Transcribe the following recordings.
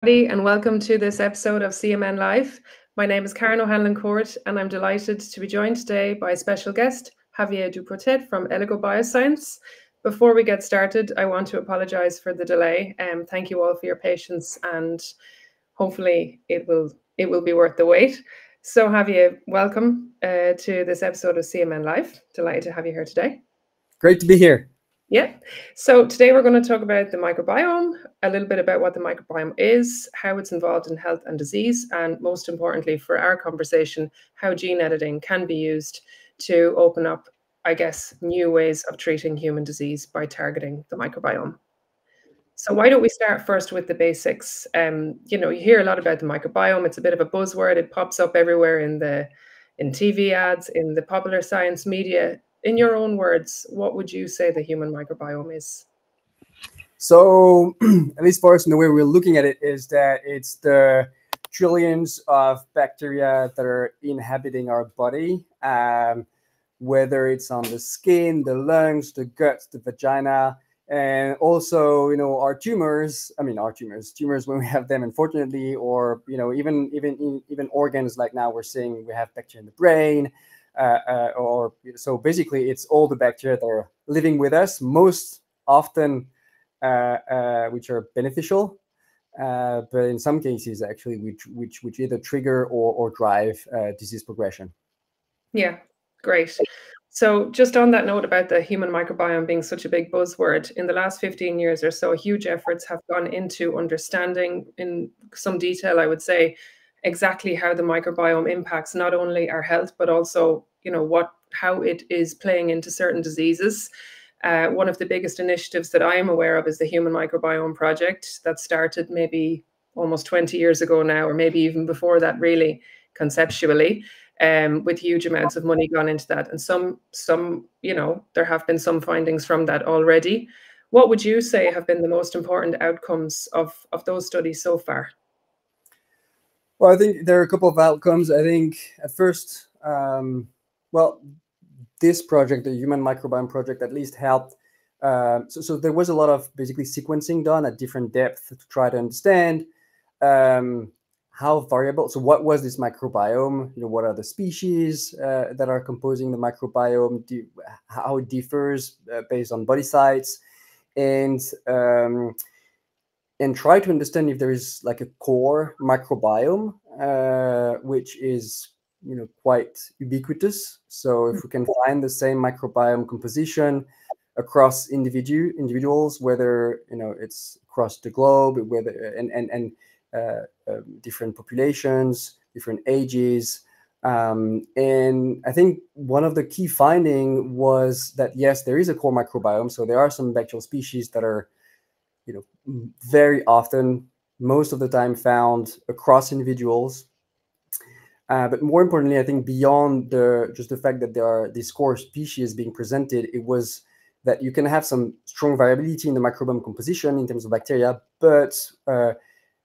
And welcome to this episode of CMN Live. My name is Karen O'Hanlon Cohrt, and I'm delighted to be joined today by a special guest, Xavier Duportet from Eligo Bioscience. Before we get started, I want to apologize for the delay. Thank you all for your patience, and hopefully it will be worth the wait. So Javier, welcome to this episode of CMN Live. Delighted to have you here today. Great to be here. Yeah. So today we're going to talk about the microbiome, a little bit about what the microbiome is, how it's involved in health and disease, and most importantly for our conversation, how gene editing can be used to open up, I guess, new ways of treating human disease by targeting the microbiome. So why don't we start first with the basics? You hear a lot about the microbiome. It's a bit of a buzzword. It pops up everywhere in TV ads, in the popular science media. In your own words, what would you say the human microbiome is? So, at least for us, the way we're looking at it is that it's the trillions of bacteria that are inhabiting our body, whether it's on the skin, the lungs, the gut, the vagina, and also, our tumors. I mean, our tumors when we have them, unfortunately, or even organs like now we're seeing we have bacteria in the brain. So basically, it's all the bacteria that are living with us, most often, which are beneficial, but in some cases, actually, which either trigger or drive disease progression. Yeah, great. So just on that note about the human microbiome being such a big buzzword, in the last 15 years or so, huge efforts have gone into understanding in some detail, I would say, exactly how the microbiome impacts not only our health, but also, how it is playing into certain diseases. One of the biggest initiatives that I am aware of is the Human Microbiome Project that started maybe almost 20 years ago now, or maybe even before that, really conceptually, with huge amounts of money gone into that. And some, there have been some findings from that already. What would you say have been the most important outcomes of those studies so far? Well, I think there are a couple of outcomes. I think at first, this project, the Human Microbiome Project, at least helped. So there was a lot of basically sequencing done at different depths to try to understand how variable. So what was this microbiome? What are the species that are composing the microbiome? How it differs based on body size, and try to understand if there is like a core microbiome, which is quite ubiquitous. So if we can find the same microbiome composition across individuals, whether it's across the globe, whether and different populations, different ages. And I think one of the key finding was that yes, there is a core microbiome. So there are some bacterial species that are very often, most of the time, found across individuals. But more importantly, I think beyond just the fact that there are these core species being presented, it was that you can have some strong variability in the microbiome composition in terms of bacteria, but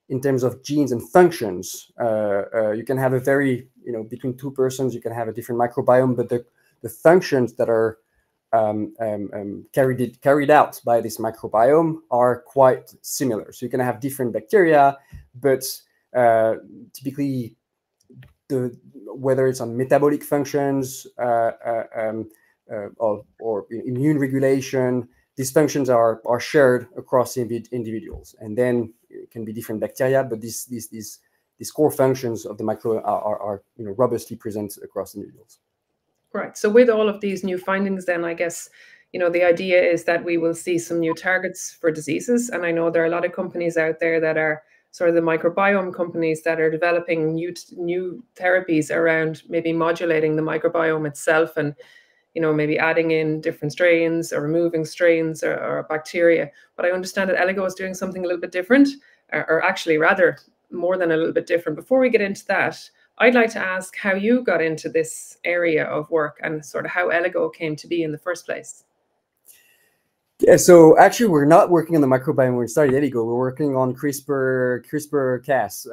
in terms of genes and functions, you can have a very, between two persons, you can have a different microbiome, but the functions that are carried out by this microbiome are quite similar. So you can have different bacteria, but typically, whether it's on metabolic functions or immune regulation, these functions are shared across individuals, and then it can be different bacteria, but these core functions of the microbiome are robustly present across individuals. Right. So with all of these new findings, then I guess, the idea is that we will see some new targets for diseases. And I know there are a lot of companies out there that are sort of the microbiome companies that are developing new therapies around maybe modulating the microbiome itself and, maybe adding in different strains or removing strains or bacteria. But I understand that Eligo is doing something a little bit different, or actually rather more than a little bit different. Before we get into that, I'd like to ask how you got into this area of work and sort of how Eligo came to be in the first place. Yeah, so actually we're not working on the microbiome when we started Eligo. We're working on CRISPR-Cas,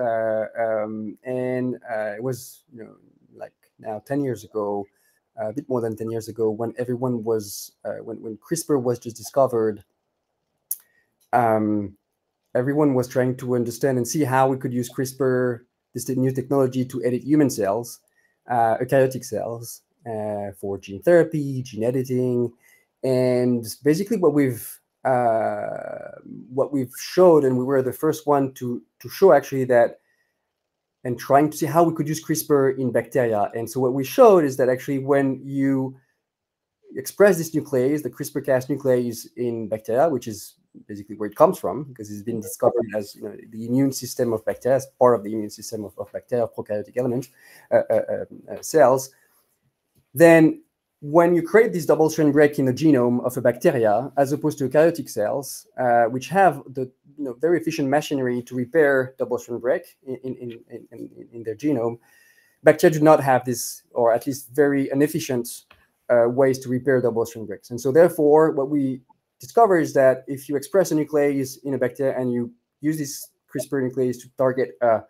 and it was like now 10 years ago, a bit more than 10 years ago, when everyone was when CRISPR was just discovered. everyone was trying to understand and see how we could use CRISPR, this new technology, to edit human cells, eukaryotic cells, for gene therapy, gene editing. And basically what we've showed, and we were the first one to show actually that, and trying to see how we could use CRISPR in bacteria. And so what we showed is that actually when you express this nuclease, the CRISPR-Cas nuclease in bacteria, which is basically where it comes from, because it's been discovered as the immune system of bacteria, as part of the immune system of bacteria, prokaryotic elements, cells, then when you create this double-strand break in the genome of a bacteria, as opposed to eukaryotic cells, which have the very efficient machinery to repair double-strand break in their genome, bacteria do not have this, or at least very inefficient ways to repair double-strand breaks. And so therefore, what we discover is that if you express a nuclease in a bacteria and you use this CRISPR nuclease to target a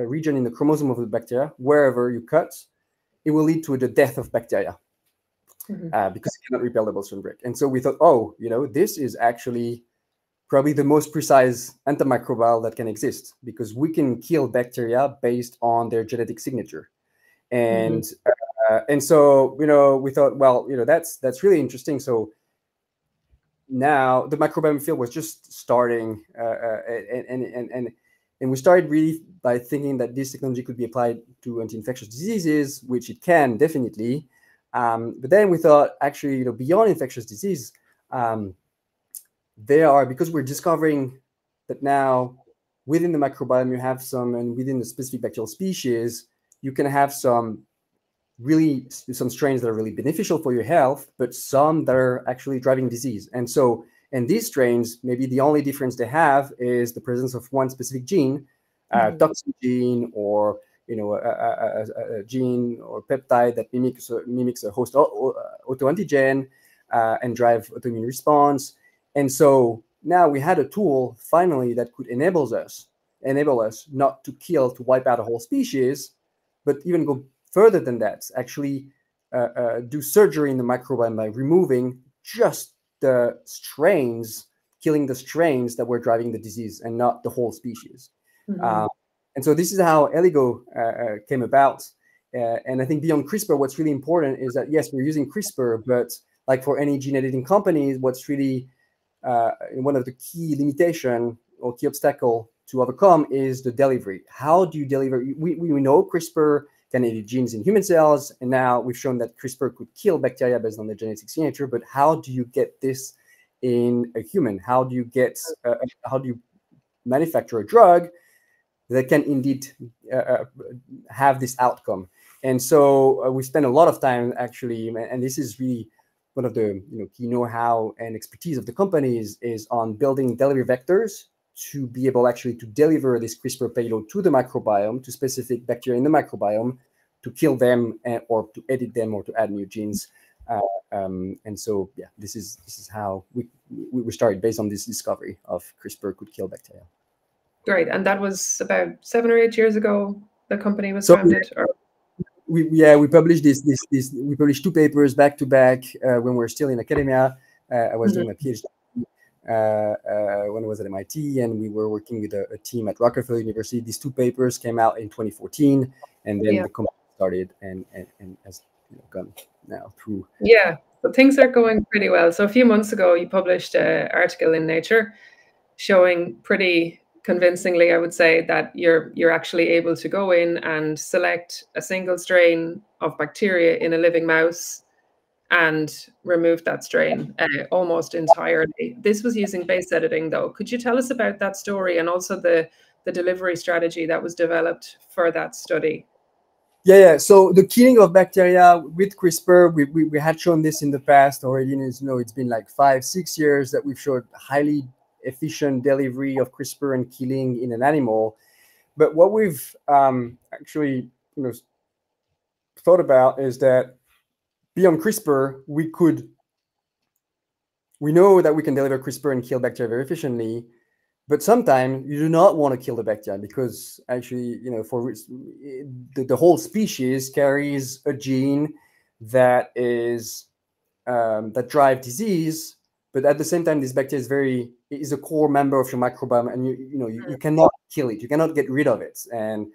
region in the chromosome of the bacteria, wherever you cut, it will lead to the death of bacteria, because it cannot repair double-strand break. And so we thought, oh, this is actually probably the most precise antimicrobial that can exist, because we can kill bacteria based on their genetic signature. And and so we thought, well, that's really interesting. So now the microbiome field was just starting, and we started really by thinking that this technology could be applied to anti-infectious diseases, which it can definitely. But then we thought, actually, beyond infectious disease, because we're discovering that now within the microbiome you have some, and within the specific bacterial species, you can have some strains that are really beneficial for your health, but some that are actually driving disease. And these strains, maybe the only difference they have is the presence of one specific gene, toxin gene, or a gene or peptide that mimics a host autoantigen and drive autoimmune response. And so now we had a tool finally that could enable us not to wipe out a whole species, but even go further than that, actually do surgery in the microbiome by removing just the strains, killing the strains that were driving the disease and not the whole species. And so this is how Eligo came about. And I think beyond CRISPR, what's really important is that, yes, we're using CRISPR, but like for any gene editing companies, what's really one of the key limitation or key obstacle to overcome is the delivery. How do you deliver? We know CRISPR can edit genes in human cells, and now we've shown that CRISPR could kill bacteria based on their genetic signature. But how do you get this in a human? How do you manufacture a drug that can indeed have this outcome? And so we spend a lot of time actually, and this is really one of the key know-how and expertise of the company is on building delivery vectors to be able actually to deliver this CRISPR payload to the microbiome, to specific bacteria in the microbiome, to kill them or to edit them or to add new genes. And so, yeah, this is how we started based on this discovery of CRISPR could kill bacteria. Great, and that was about 7 or 8 years ago. The company was founded. We published we published 2 papers back to back when we were still in academia. I was doing my PhD when I was at MIT, and we were working with a team at Rockefeller University. These 2 papers came out in 2014, and then the company started and has gone now through. Yeah, but things are going pretty well. So a few months ago, you published an article in Nature showing pretty convincingly, I would say, that you're actually able to go in and select a single strain of bacteria in a living mouse and remove that strain almost entirely. This was using base editing, though. Could you tell us about that story and also the delivery strategy that was developed for that study? Yeah. So the killing of bacteria with CRISPR, we had shown this in the past already. It's been like 5-6 years that we've showed highly efficient delivery of CRISPR and killing in an animal. But what we've actually thought about is that beyond CRISPR, we know that we can deliver CRISPR and kill bacteria very efficiently. But sometimes you do not want to kill the bacteria because actually, for the whole species carries a gene that is that drives disease. But at the same time, this bacteria is very is a core member of your microbiome, and you cannot kill it, you cannot get rid of it. And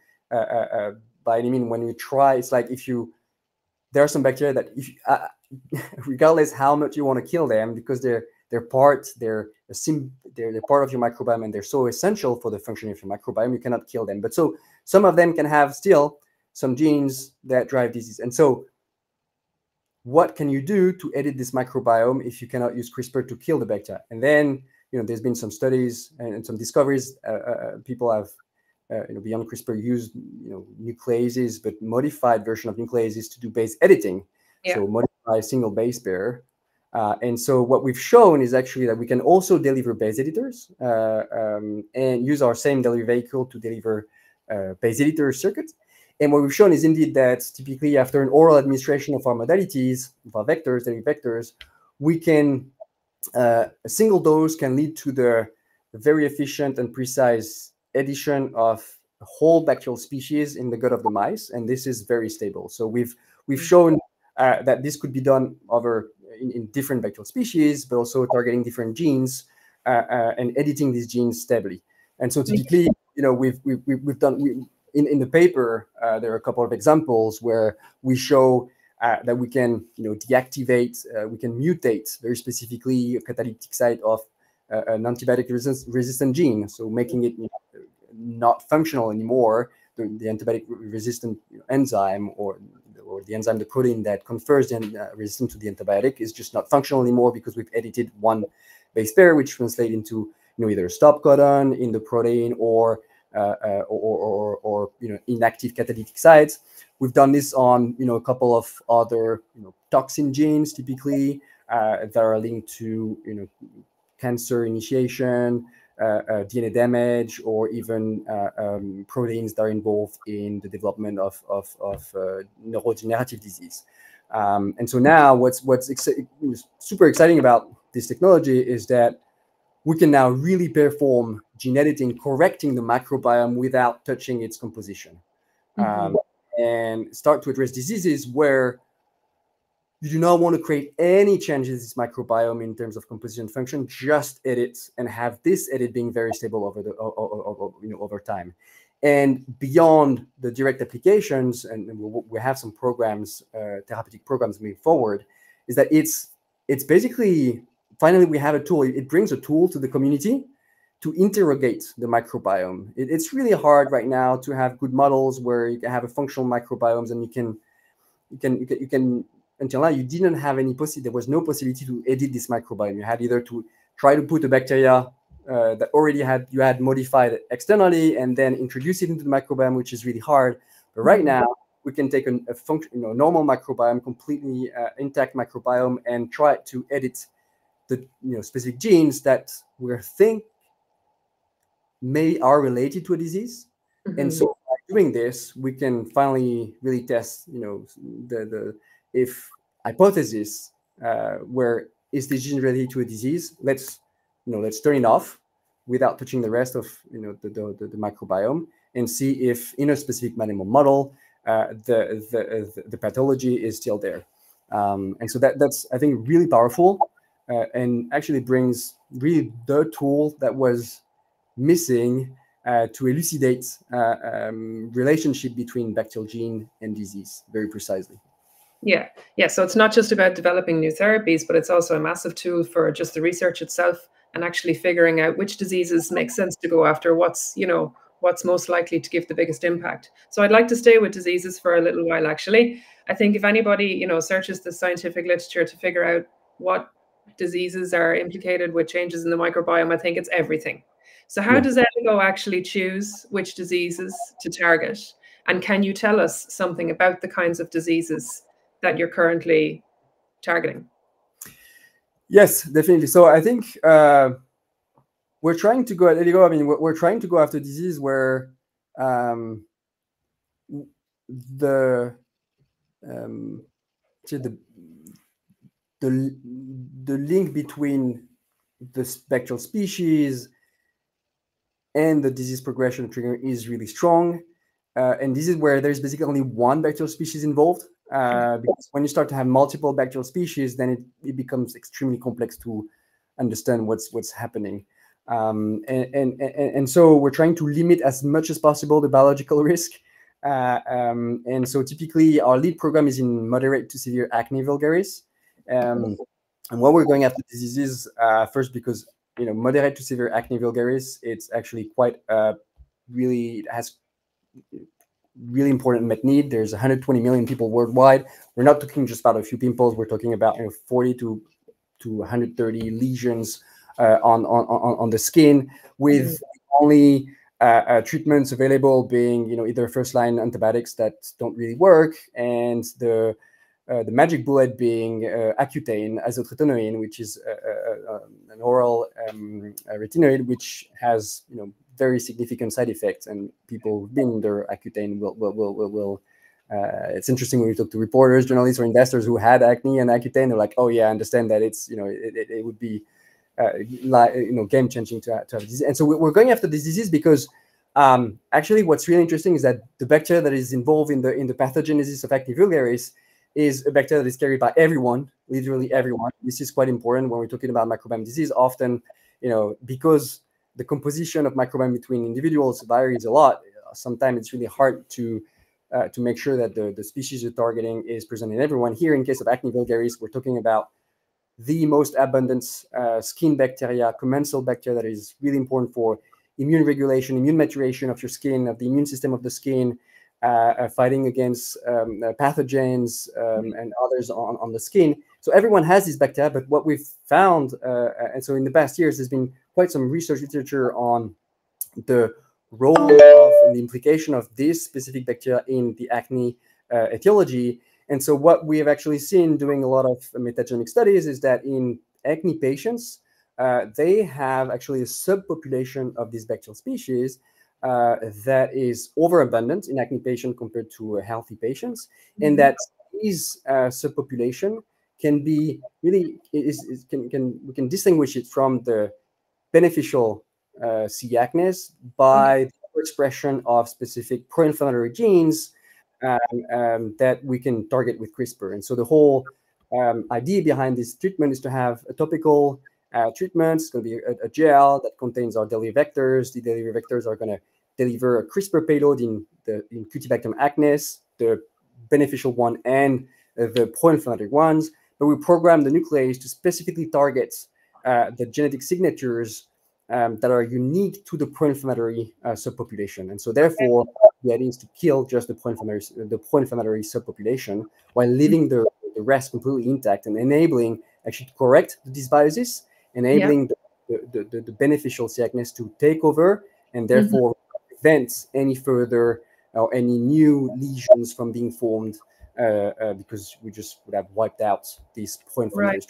by any means, when you try, it's like there are some bacteria that if regardless how much you want to kill them, because they're part of your microbiome, and they're so essential for the functioning of your microbiome, you cannot kill them. But so some of them can have still some genes that drive disease. And so what can you do to edit this microbiome if you cannot use CRISPR to kill the bacteria? And then, there's been some studies and some discoveries. People have, beyond CRISPR, used, nucleases, but modified version of nucleases to do base editing. Yeah. So modify single base pair. And so what we've shown is actually that we can also deliver base editors and use our same delivery vehicle to deliver base editor circuits. And what we've shown is indeed that typically after an oral administration of our modalities, of our vectors, delivery vectors, we can, a single dose can lead to the very efficient and precise addition of a whole bacterial species in the gut of the mice. And this is very stable. So we've shown that this could be done in different bacterial species, but also targeting different genes and editing these genes stably. And so typically, we've done, in the paper, there are a couple of examples where we show that we can, deactivate, we can mutate very specifically a catalytic site of an antibiotic resistant gene, so making it not functional anymore. The antibiotic resistant enzyme or the enzyme, the protein that confers the resistance to the antibiotic is just not functional anymore because we've edited one base pair, which translates into either stop codon in the protein or inactive catalytic sites. We've done this on a couple of other toxin genes typically that are linked to cancer initiation, DNA damage, or even proteins that are involved in the development of neurodegenerative disease. And so now what's super exciting about this technology is that we can now really perform gene editing, correcting the microbiome without touching its composition, and start to address diseases where you do not want to create any changes in this microbiome in terms of composition function. Just edit and have this edit being very stable over time. And beyond the direct applications, and we have some programs, therapeutic programs moving forward, is that it's basically, finally, we have a tool. It brings a tool to the community to interrogate the microbiome. It's really hard right now to have good models where you can have a functional microbiomes, and you can until now you didn't have any possibility. There was no possibility to edit this microbiome. You had either to try to put a bacteria that you had modified externally and then introduce it into the microbiome, which is really hard. But right now, we can take a normal microbiome, completely intact microbiome, and try to edit the specific genes that we think are related to a disease. And so by doing this, we can finally really test the if hypothesis where is this gene related to a disease. Let's turn it off without touching the rest of the microbiome, and see if in a specific animal model the pathology is still there. And so that's, I think, really powerful, and actually brings really the tool that was missing to elucidate relationship between bacterial gene and disease very precisely. Yeah. So it's not just about developing new therapies, but it's also a massive tool for just the research itself and actually figuring out which diseases make sense to go after, what's most likely to give the biggest impact. So I'd like to stay with diseases for a little while, actually. I think if anybody, searches the scientific literature to figure out what diseases are implicated with changes in the microbiome, I think it's everything. So how does Eligo actually choose which diseases to target? And can you tell us something about the kinds of diseases that you're currently targeting? Yes, definitely. So I think we're trying to go at Eligo. I mean, we're trying to go after disease where the link between the spectral species and the disease progression trigger is really strong. And this is where there's basically only one bacterial species involved. Because when you start to have multiple bacterial species, then it becomes extremely complex to understand what's happening. And so we're trying to limit as much as possible the biological risk. And so typically our lead program is in moderate to severe acne vulgaris. And what we're going after diseases first because moderate to severe acne vulgaris, it's actually quite really, it has really important unmet need. There's 120 million people worldwide. We're not talking just about a few pimples. We're talking about 40 to 130 lesions on the skin, with only treatments available being either first line antibiotics that don't really work, and the magic bullet being Accutane, isotretinoin, which is an oral retinoid, which has very significant side effects, and people who've been under Accutane will it's interesting when we talk to reporters, journalists, or investors who had acne and Accutane. They're like, "Oh yeah, I understand that it's it would be game changing to have disease." And so we're going after this disease because actually, what's really interesting is that the bacteria that is involved in the pathogenesis of acne vulgaris is a bacteria that is carried by everyone, literally everyone. This is quite important when we're talking about microbiome disease. Often, because the composition of microbiome between individuals varies a lot, sometimes it's really hard to make sure that the species you're targeting is present in everyone. Here, in case of acne vulgaris, we're talking about the most abundant skin bacteria, commensal bacteria, that is really important for immune regulation, immune maturation of your skin, of the immune system of the skin, fighting against pathogens and others on the skin. So everyone has these bacteria, but what we've found, and so in the past years, there's been quite some research literature on the role of and the implication of this specific bacteria in the acne etiology. And so what we have actually seen doing a lot of metagenomic studies is that in acne patients, they have actually a subpopulation of this bacterial species that is overabundant in acne patients compared to healthy patients, and that these subpopulation can be really we can distinguish it from the beneficial C. acnes by the expression of specific pro-inflammatory genes that we can target with CRISPR. And so the whole idea behind this treatment is to have a topical treatment. It's going to be a gel that contains our delivery vectors. The delivery vectors are going to deliver a CRISPR payload in Cutibacterium acnes, the beneficial one and the pro-inflammatory ones. But we program the nuclease to specifically target the genetic signatures that are unique to the pro-inflammatory subpopulation. And so therefore, the idea is to kill just the pro-inflammatory subpopulation while leaving the rest completely intact and enabling actually to correct the dysbiosis, enabling the beneficial C. acnes to take over, and therefore prevent any further or any new lesions from being formed because we just would have wiped out these pro-inflammatory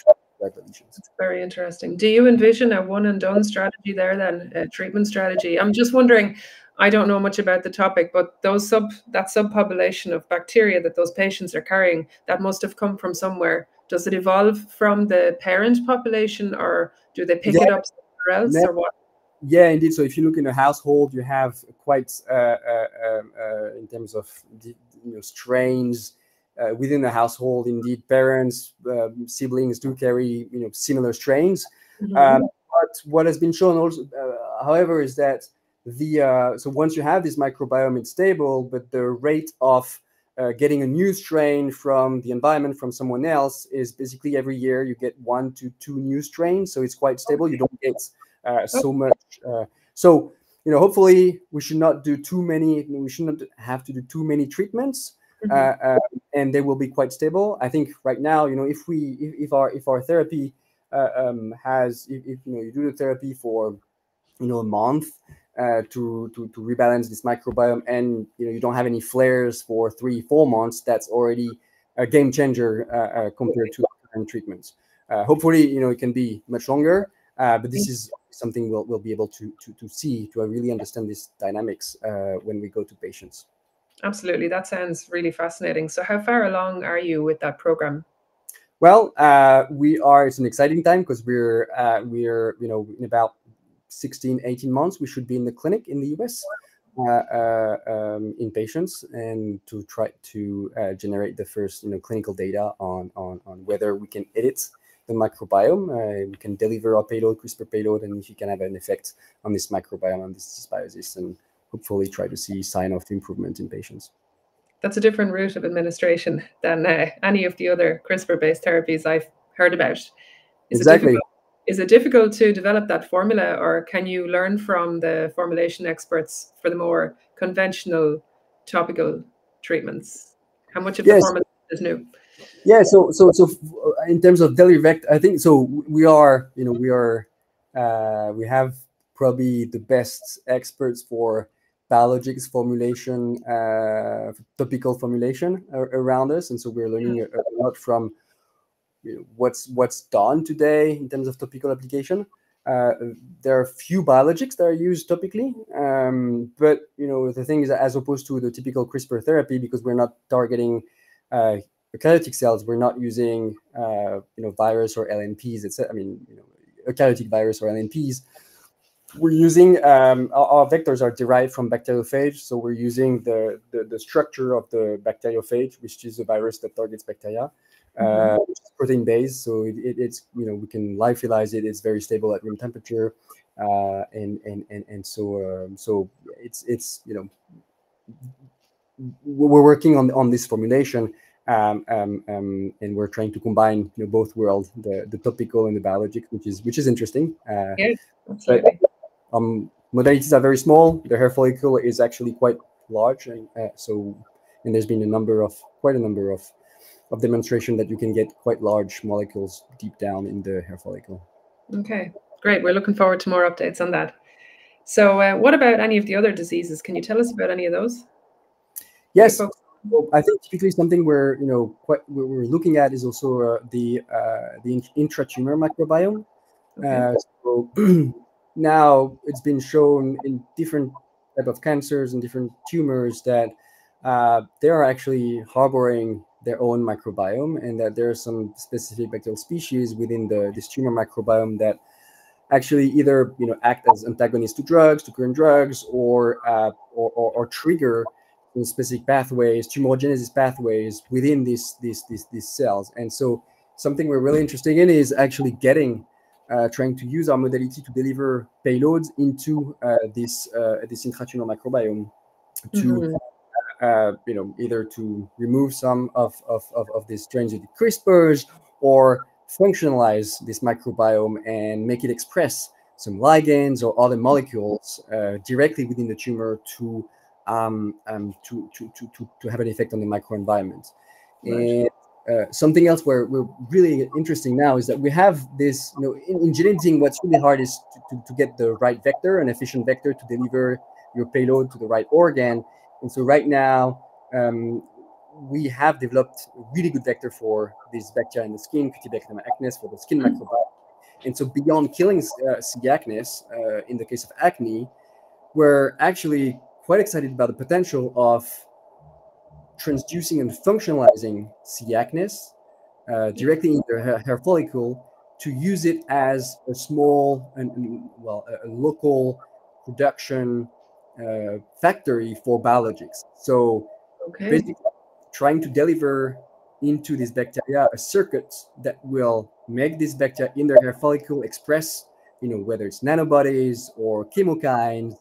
lesions. That's very interesting. Do you envision a one and done strategy there then, a treatment strategy? I'm just wondering, I don't know much about the topic, but that subpopulation of bacteria that those patients are carrying, that must have come from somewhere. Does it evolve from the parent population, or do they pick it up somewhere else, or what? Yeah, indeed. So if you look in a household, you have quite, in terms of strains within the household. Indeed, parents, siblings do carry similar strains. But what has been shown also, however, is that so once you have this microbiome, it's stable, but the rate of getting a new strain from the environment from someone else is basically every year you get 1 to 2 new strains. So it's quite stable. You don't get so much. So hopefully we should not do too many. We shouldn't have to do too many treatments, and they will be quite stable. I think right now, if our therapy has, if you do the therapy for a month to rebalance this microbiome, and you don't have any flares for 3-4 months, that's already a game changer compared to current treatments. Hopefully, it can be much longer. But this is something we'll be able to see, to really understand these dynamics when we go to patients. Absolutely, that sounds really fascinating. So, how far along are you with that program? Well, we are. It's an exciting time because we're in about 16-18 months we should be in the clinic in the US in patients, and to try to generate the first clinical data on whether we can edit the microbiome. We can deliver a payload, CRISPR payload, and you can have an effect on this microbiome, on this dysbiosis, and hopefully try to see sign of improvement in patients. That's a different route of administration than any of the other CRISPR-based therapies I've heard about. Exactly. Is it difficult to develop that formula, or can you learn from the formulation experts for the more conventional topical treatments? How much of the formula is new? Yeah, so in terms of delivery vector, I think so. We have probably the best experts for biologics formulation, topical formulation around us, and so we're learning a lot from what's done today in terms of topical application. There are few biologics that are used topically, but the thing is, as opposed to the typical CRISPR therapy, because we're not targeting eukaryotic cells, we're not using virus or LNPs. Eukaryotic virus or LNPs. We're using our vectors are derived from bacteriophage, so we're using the structure of the bacteriophage, which is a virus that targets bacteria. Which is protein based, so it's we can lyophilize it. It's very stable at room temperature, and so it's we're working on this formulation, and we're trying to combine both worlds, the topical and the biologic, which is interesting. Yes, absolutely. But, modalities are very small. The hair follicle is actually quite large, and there's been quite a number of demonstration that you can get quite large molecules deep down in the hair follicle. Okay, great. We're looking forward to more updates on that. So what about any of the other diseases? Can you tell us about any of those? Yes. Well, I think typically something we're looking at is also the intratumor microbiome. Okay. So now it's been shown in different type of cancers and different tumors that they are actually harboring their own microbiome, and that there are some specific bacterial species within this tumor microbiome that actually either act as antagonists to current drugs, or trigger specific pathways, tumorigenesis pathways within these cells. And so something we're really interested in is actually trying to use our modality to deliver payloads into this intratumor microbiome to either to remove some of these transgenic CRISPRs, or functionalize this microbiome and make it express some ligands or other molecules directly within the tumor to have an effect on the microenvironment. Right. And something else where we're really interesting now is that we have this, in gene editing, what's really hard is to get the right vector, an efficient vector to deliver your payload to the right organ. And so right now, we have developed a really good vector for this bacteria in the skin, Cutibacterium acnes, for the skin microbiome. And so beyond killing C. acnes, in the case of acne, we're actually quite excited about the potential of transducing and functionalizing C. acnes directly in the hair follicle, to use it as a small a local production factory for biologics. So basically trying to deliver into this bacteria a circuit that will make this bacteria in their hair follicle express, whether it's nanobodies or chemokines,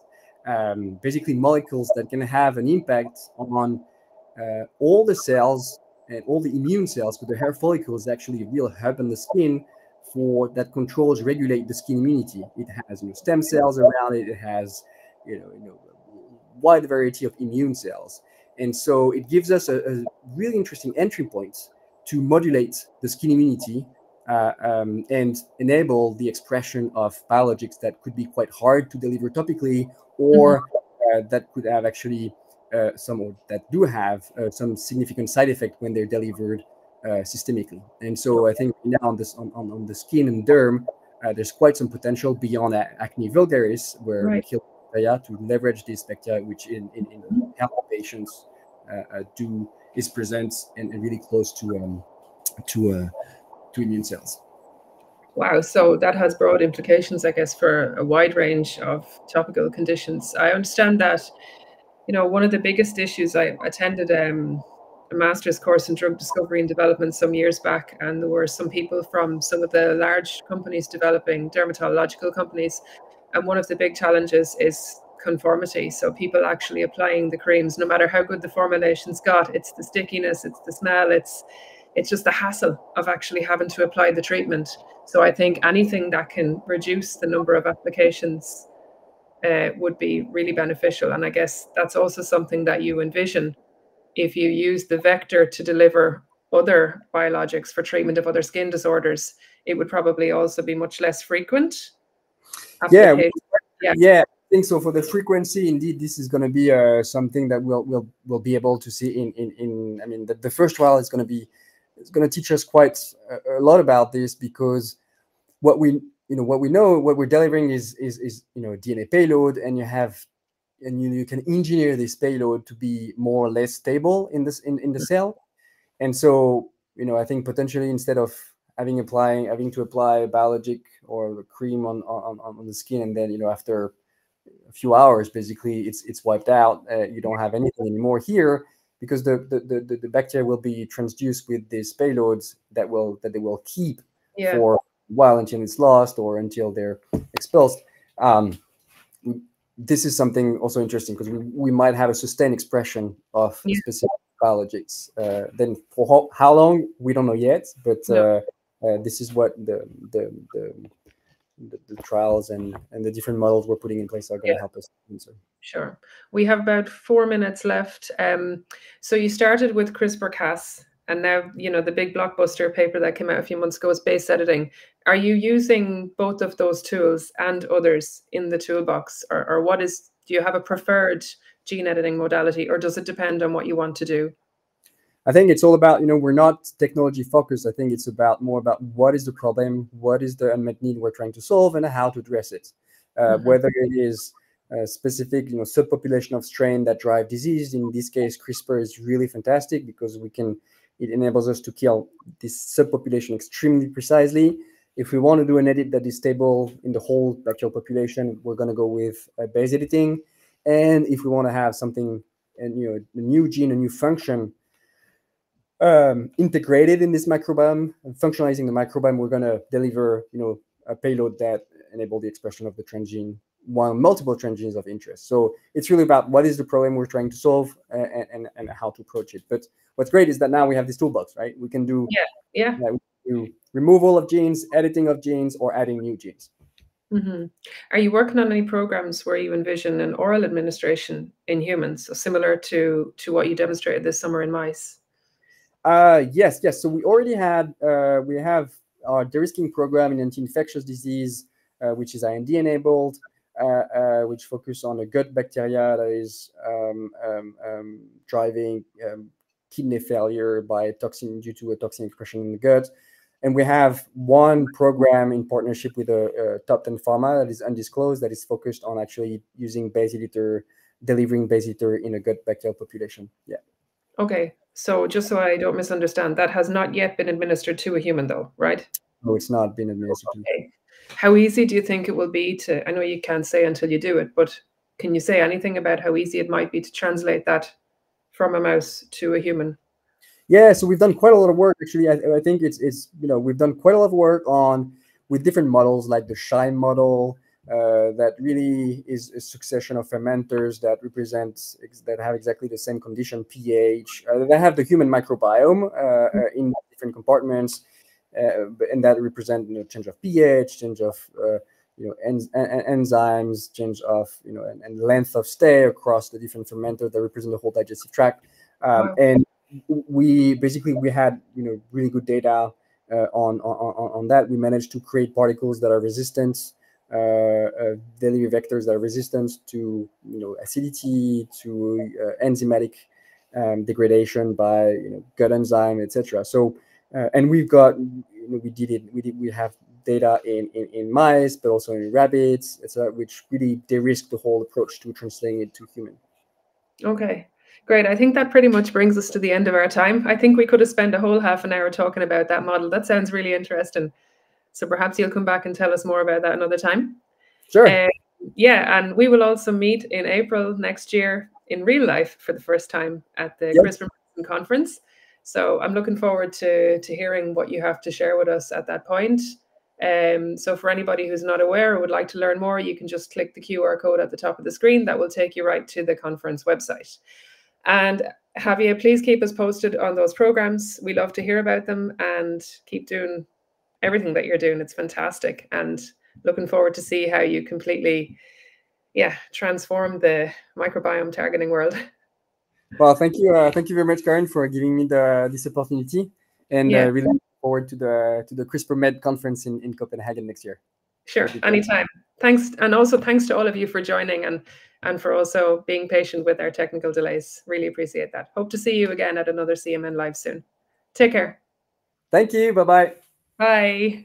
basically molecules that can have an impact on all the cells and all the immune cells. But the hair follicle is actually a real hub in the skin that controls, regulate the skin immunity. It has stem cells around it. It has a wide variety of immune cells. And so it gives us a really interesting entry point to modulate the skin immunity and enable the expression of biologics that could be quite hard to deliver topically, or that could have actually that do have some significant side effect when they're delivered systemically. And so I think now on the skin and derm, there's quite some potential beyond acne vulgaris, where we kill bacteria, to leverage this bacteria, which in healthy patients is present and really close to immune cells. Wow, so that has broad implications, I guess, for a wide range of topical conditions. I understand that, one of the biggest issues, I attended a master's course in drug discovery and development some years back, and there were some people from some of the large companies developing dermatological companies, and one of the big challenges is conformity. So people actually applying the creams, no matter how good the formulations got, it's the stickiness, it's the smell, it's just the hassle of actually having to apply the treatment. So I think anything that can reduce the number of applications would be really beneficial. And I guess that's also something that you envision. If you use the vector to deliver other biologics for treatment of other skin disorders, it would probably also be much less frequent. Yeah, I think so. For the frequency, indeed, this is going to be something that we'll be able to see in. I mean, the first trial is going to teach us quite a lot about this, because what we know, what we're delivering is DNA payload, and you can engineer this payload to be more or less stable in the cell. And so I think potentially, instead of having to apply a biologic or a cream on the skin, and then after a few hours basically it's wiped out, you don't have anything anymore here, because the bacteria will be transduced with these payloads that they will keep for a while until it's lost or until they're expelled. This is something also interesting, because we might have a sustained expression of specific biologics. Then for how long, we don't know yet, but this is what the trials and the different models we're putting in place are going to help us answer. Sure. We have about 4 minutes left. So you started with CRISPR-Cas, and now, the big blockbuster paper that came out a few months ago is base editing. Are you using both of those tools and others in the toolbox, or do you have a preferred gene editing modality, or does it depend on what you want to do? I think it's all about, we're not technology focused. I think it's more about what is the problem, what is the unmet need we're trying to solve, and how to address it. Whether it is a specific, subpopulation of strain that drive disease. In this case, CRISPR is really fantastic, because it enables us to kill this subpopulation extremely precisely. If we want to do an edit that is stable in the whole bacterial population, we're going to go with base editing. And if we want to have something, a new gene, a new function integrated in this microbiome, and functionalizing the microbiome, we're going to deliver, a payload that enable the expression of the transgene, multiple transgenes of interest. So it's really about what is the problem we're trying to solve, and how to approach it. But what's great is that now we have this toolbox, right? We can do we can do removal of genes, editing of genes, or adding new genes. Are you working on any programs where you envision an oral administration in humans, so similar to what you demonstrated this summer in mice? Yes. So we already we have our de-risking program in anti-infectious disease, which is IND enabled, which focus on a gut bacteria that is driving kidney failure due to a toxin expression in the gut. And we have one program in partnership with a top 10 pharma that is undisclosed, that is focused on actually using base editor, delivering base editor in a gut bacterial population. Yeah. Okay. So just so I don't misunderstand, that has not yet been administered to a human, though, right? No, it's not been administered. Okay. How easy do you think it will be to, I know you can't say until you do it, but can you say anything about how easy it might be to translate that from a mouse to a human? Yeah, so we've done quite a lot of work, actually. I think it's we've done quite a lot of work with different models, like the SHINE model, that really is a succession of fermenters that have exactly the same condition, pH, that have the human microbiome in different compartments, and that represent change of pH, change of enzymes, change of and length of stay across the different fermenters that represent the whole digestive tract. And we had really good data on that. We managed to create particles that are resistant, delivery vectors that are resistant to acidity, to enzymatic degradation by gut enzyme, etc. So and we've got we have data in mice, but also in rabbits, etc., which really de-risk the whole approach to translating it to human. Okay, great. I think that pretty much brings us to the end of our time. I think we could have spent a whole half an hour talking about that model. That sounds really interesting. So perhaps you'll come back and tell us more about that another time. Sure. Yeah, and we will also meet in April next year in real life for the first time at the CRISPR conference. So I'm looking forward to hearing what you have to share with us at that point. So for anybody who's not aware or would like to learn more, you can just click the QR code at the top of the screen. That will take you right to the conference website. And Javier, please keep us posted on those programs. We love to hear about them, and keep doing everything that you're doing. It's fantastic, and looking forward to see how you completely, transform the microbiome targeting world. Well, thank you very much, Karen, for giving me this opportunity, and really look forward to the CRISPR Med conference in Copenhagen next year. Sure, anytime. Thanks, and also thanks to all of you for joining and for also being patient with our technical delays. Really appreciate that. Hope to see you again at another CMN Live soon. Take care. Thank you. Bye-bye. Bye.